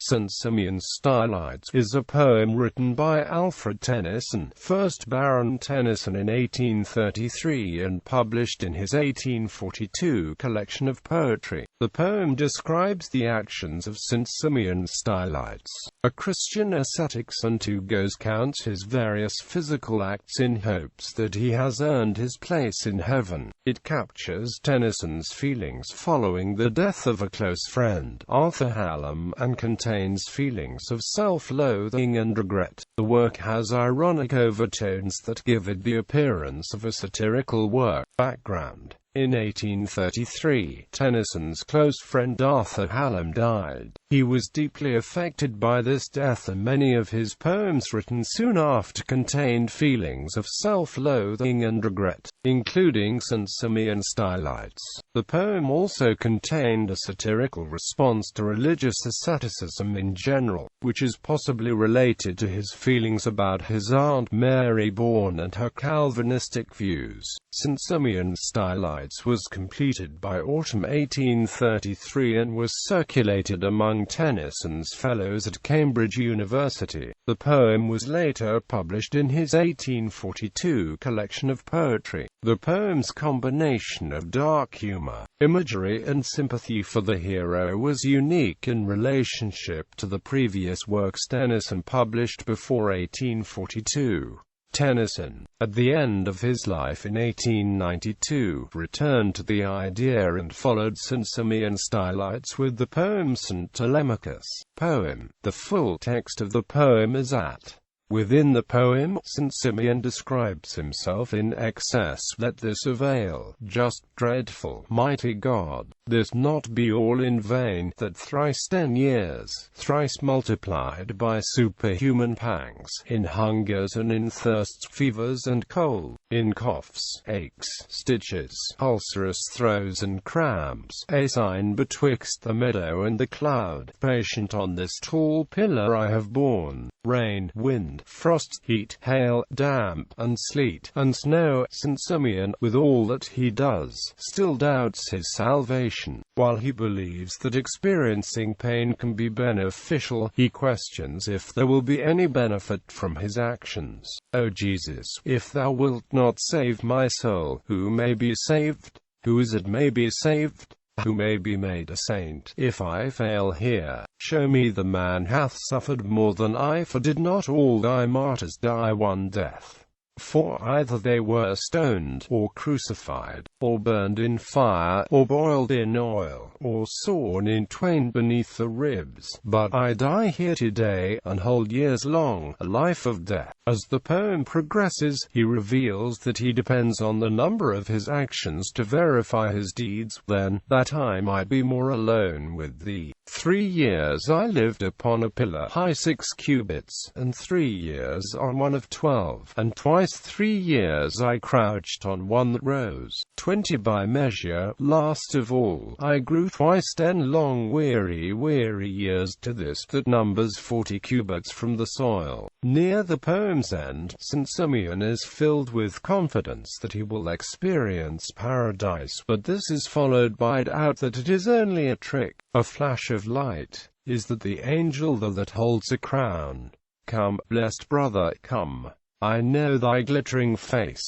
St Simeon Stylites is a poem written by Alfred Tennyson, 1st Baron Tennyson in 1833 and published in his 1842 collection of poetry. The poem describes the actions of St Simeon Stylites, a Christian ascetic who counts his various physical acts in hopes that he has earned his place in heaven. It captures Tennyson's feelings following the death of a close friend, Arthur Hallam, and contains feelings of self-loathing and regret. The work has ironic overtones that give it the appearance of a satirical work. Background: in 1833, Tennyson's close friend Arthur Hallam died. He was deeply affected by this death, and many of his poems written soon after contained feelings of self-loathing and regret, including St Simeon Stylites. The poem also contained a satirical response to religious asceticism in general, which is possibly related to his feelings about his Aunt Mary Bourne and her Calvinistic views. St Simeon Stylites was completed by autumn 1833 and was circulated among Tennyson's fellows at Cambridge University. The poem was later published in his 1842 collection of poetry. The poem's combination of dark humor, imagery and sympathy for the hero was unique in relationship to the previous works Tennyson published before 1842. Tennyson, at the end of his life in 1892, returned to the idea and followed St Simeon Stylites with the poem St Telemachus. Poem. The full text of the poem is at. Within the poem, St Simeon describes himself in excess. Let this avail, just dreadful, mighty God, this not be all in vain, that thrice 10 years, thrice multiplied by superhuman pangs, in hungers and in thirsts, fevers and cold, in coughs, aches, stitches, ulcerous throes and cramps, a sign betwixt the meadow and the cloud, patient on this tall pillar I have borne, rain, wind, frost, heat, hail, damp, and sleet, and snow. St Simeon, with all that he does, still doubts his salvation. While he believes that experiencing pain can be beneficial, he questions if there will be any benefit from his actions. O Jesus, if thou wilt not save my soul, who may be saved? Who is it may be saved? Who may be made a saint? If I fail here, show me the man hath suffered more than I, for did not all thy martyrs die one death? For either they were stoned, or crucified, or burned in fire, or boiled in oil, or sawn in twain beneath the ribs. But I die here today, and hold years long, a life of death. As the poem progresses, he reveals that he depends on the number of his actions to verify his deeds. Then, that I might be more alone with thee. 3 years I lived upon a pillar high 6 cubits, and 3 years on one of 12, and twice 3 years I crouched on one that rose 20 by measure. Last of all, I grew twice 10 long weary years to this that numbers 40 cubits from the soil. Near the poem's end, St Simeon is filled with confidence that he will experience paradise, but this is followed by doubt that it is only a trick. A flash of light is that the angel that holds a crown. Come, blessed brother, come. I know thy glittering face.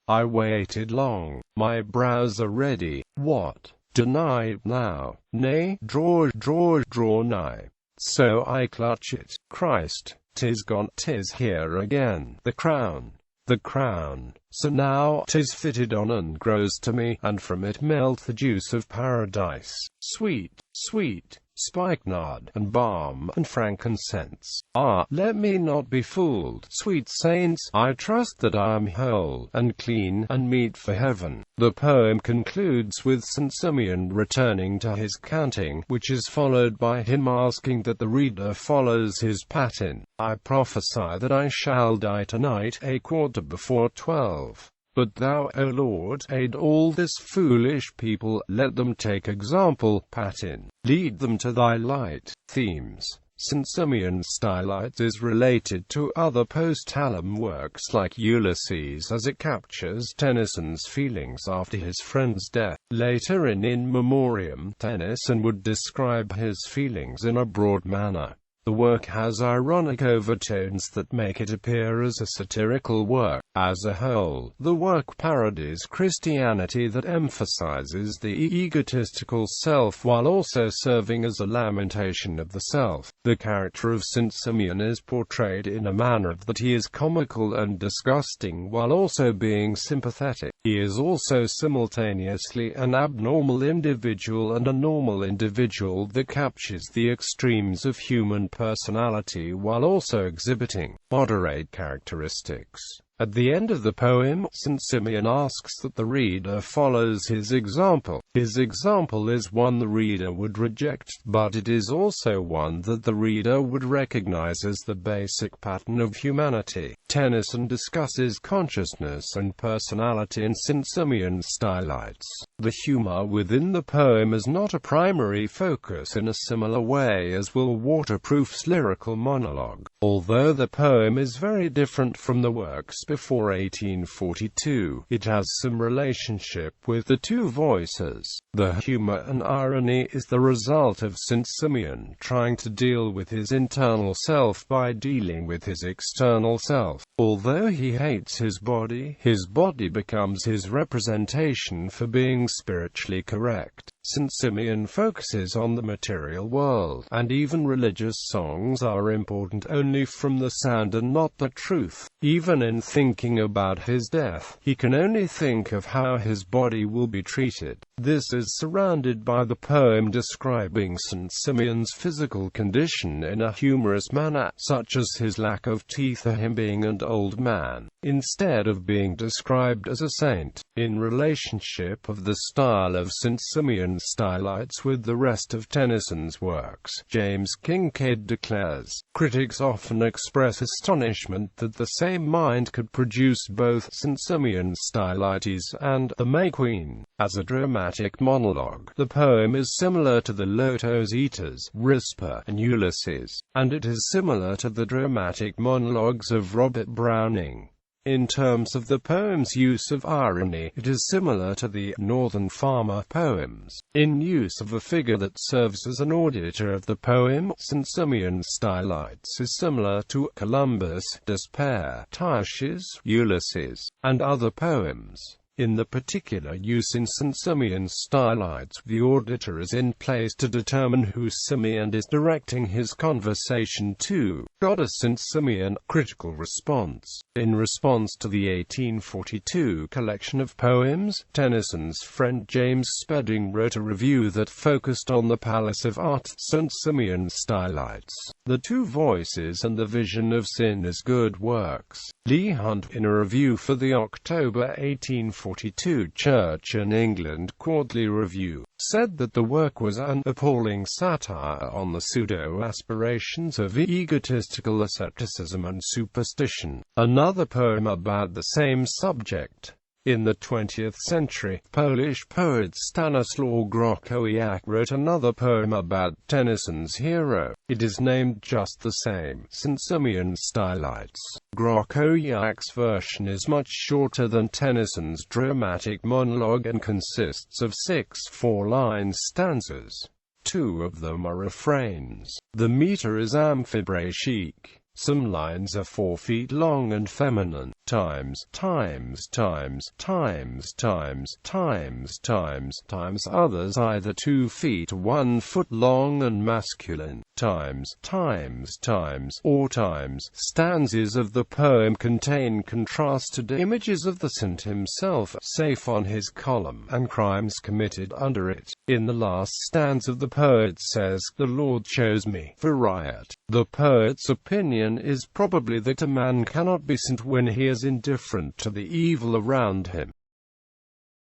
I waited long, my brows are ready. What? Deny it now. Nay, draw nigh. So I clutch it. Christ, 'tis gone, 'tis here again. The crown. So now 'tis fitted on and grows to me, and from it melt the juice of paradise. Sweet, spikenard, and balm, and frankincense. Ah, let me not be fooled, sweet saints, I trust that I am whole, and clean, and meet for heaven. The poem concludes with St Simeon returning to his canting, which is followed by him asking that the reader follows his pattern. I prophesy that I shall die tonight, a quarter before 12. But thou, O Lord, aid all this foolish people, let them take example, pattern, lead them to thy light. Themes. St Simeon Stylites is related to other post-Hallam works like Ulysses, as it captures Tennyson's feelings after his friend's death. Later in Memoriam, Tennyson would describe his feelings in a broad manner. The work has ironic overtones that make it appear as a satirical work. As a whole, the work parodies Christianity that emphasizes the egotistical self while also serving as a lamentation of the self. The character of St Simeon is portrayed in a manner that he is comical and disgusting while also being sympathetic. He is also simultaneously an abnormal individual and a normal individual that captures the extremes of human personality while also exhibiting moderate characteristics. At the end of the poem, St Simeon asks that the reader follows his example. His example is one the reader would reject, but it is also one that the reader would recognize as the basic pattern of humanity. Tennyson discusses consciousness and personality in St Simeon Stylites. The humor within the poem is not a primary focus in a similar way as will Waterproof's lyrical monologue. Although the poem is very different from the works before 1842, it has some relationship with the two voices. The humor and irony is the result of St Simeon trying to deal with his internal self by dealing with his external self. Although he hates his body becomes his representation for being spiritually correct. St Simeon focuses on the material world, and even religious songs are important only from the sound and not the truth. Even in thinking about his death, he can only think of how his body will be treated. This is surrounded by the poem describing St Simeon's physical condition in a humorous manner, such as his lack of teeth or him being an old man, instead of being described as a saint. In relationship of the style of St Simeon Stylites with the rest of Tennyson's works, James Kincaid declares, "Critics often express astonishment that the same mind could produce both St Simeon Stylites and The May Queen. As a dramatic monologue, the poem is similar to the Lotos Eaters, Rispa, and Ulysses, and it is similar to the dramatic monologues of Robert Browning. In terms of the poem's use of irony, it is similar to the Northern Farmer poems. In use of a figure that serves as an auditor of the poem, St Simeon Stylites is similar to Columbus, Despair, Tyches, Ulysses, and other poems. In the particular use in St Simeon Stylites, the auditor is in place to determine who Simeon is directing his conversation to. God as St Simeon. Critical response. In response to the 1842 collection of poems, Tennyson's friend James Spedding wrote a review that focused on the Palace of Art, St Simeon Stylites, The Two Voices and the Vision of Sin as good works. Leigh Hunt, in a review for the October 1842 Church and England Quarterly Review, said that the work was an appalling satire on the pseudo-aspirations of egotistical asceticism and superstition. Another poem about the same subject. In the 20th century, Polish poet Stanislaw Grochowiak wrote another poem about Tennyson's hero. It is named just the same, St Simeon Stylites. Grochowiak's version is much shorter than Tennyson's dramatic monologue and consists of 6 four-line stanzas. 2 of them are refrains. The meter is amphibrachik. Some lines are 4 feet long and feminine. Times, times, times, times, times, times, times, times. Others either 2 feet or 1 foot long and masculine. Times, times, times, or times. Stanzas of the poem contain contrasted images of the saint himself, safe on his column, and crimes committed under it. In the last stanza the poet says, "The Lord chose me for riot." The poet's opinion is probably that a man cannot be saint when he is indifferent to the evil around him.